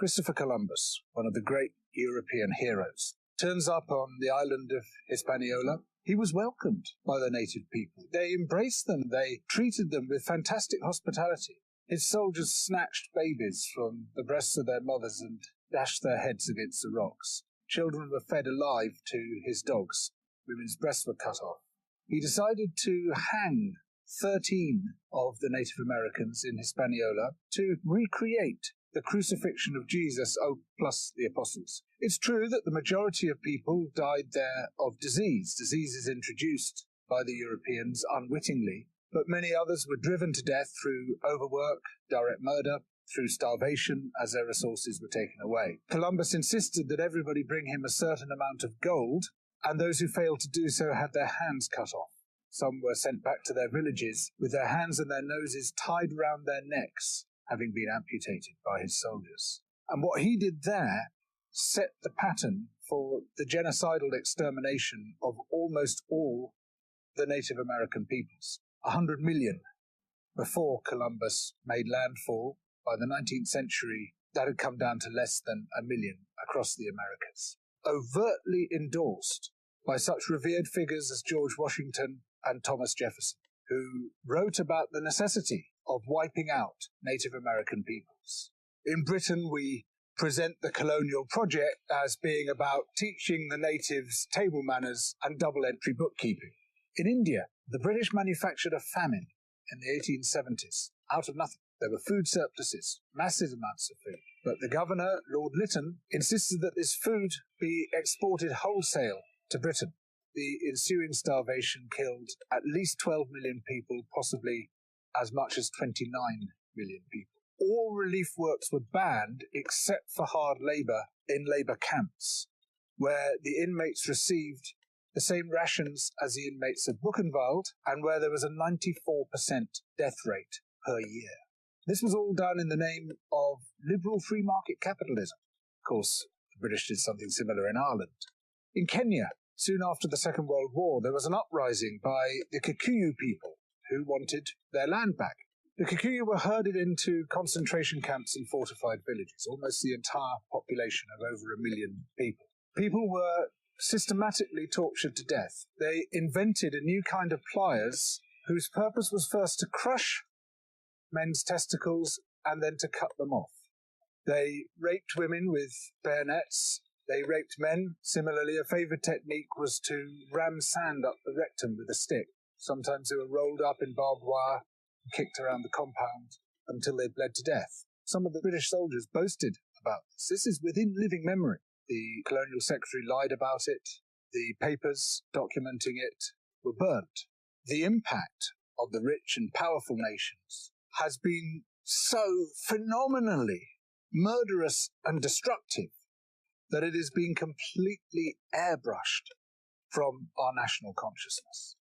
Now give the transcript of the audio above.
Christopher Columbus, one of the great European heroes, turns up on the island of Hispaniola. He was welcomed by the native people. They embraced them. They treated them with fantastic hospitality. His soldiers snatched babies from the breasts of their mothers and dashed their heads against the rocks. Children were fed alive to his dogs. Women's breasts were cut off. He decided to hang 13 of the Native Americans in Hispaniola to recreate the crucifixion of Jesus, plus the apostles. It's true that the majority of people died there of disease. Disease is introduced by the Europeans unwittingly, but many others were driven to death through overwork, direct murder, through starvation as their resources were taken away. Columbus insisted that everybody bring him a certain amount of gold, and those who failed to do so had their hands cut off. Some were sent back to their villages with their hands and their noses tied round their necks, having been amputated by his soldiers. And what he did there set the pattern for the genocidal extermination of almost all the Native American peoples. 100 million before Columbus made landfall. By the 19th century, that had come down to less than 1 million across the Americas. Overtly endorsed by such revered figures as George Washington and Thomas Jefferson, who wrote about the necessity of wiping out Native American peoples. In Britain, we present the colonial project as being about teaching the natives table manners and double-entry bookkeeping. In India, the British manufactured a famine in the 1870s out of nothing. There were food surpluses, massive amounts of food. But the governor, Lord Lytton, insisted that this food be exported wholesale to Britain. The ensuing starvation killed at least 12 million people, possibly as much as 29 million people. All relief works were banned except for hard labour in labour camps, where the inmates received the same rations as the inmates of Buchenwald, and where there was a 94% death rate per year. This was all done in the name of liberal free market capitalism. Of course, the British did something similar in Ireland. In Kenya, soon after the Second World War, there was an uprising by the Kikuyu people who wanted their land back. The Kikuyu were herded into concentration camps and fortified villages, almost the entire population of over 1 million people. People were systematically tortured to death. They invented a new kind of pliers whose purpose was first to crush men's testicles and then to cut them off. They raped women with bayonets. They raped men. Similarly, a favoured technique was to ram sand up the rectum with a stick. Sometimes they were rolled up in barbed wire and kicked around the compound until they bled to death. Some of the British soldiers boasted about this. This is within living memory. The colonial secretary lied about it. The papers documenting it were burnt. The impact of the rich and powerful nations has been so phenomenally murderous and destructive that it has been completely airbrushed from our national consciousness.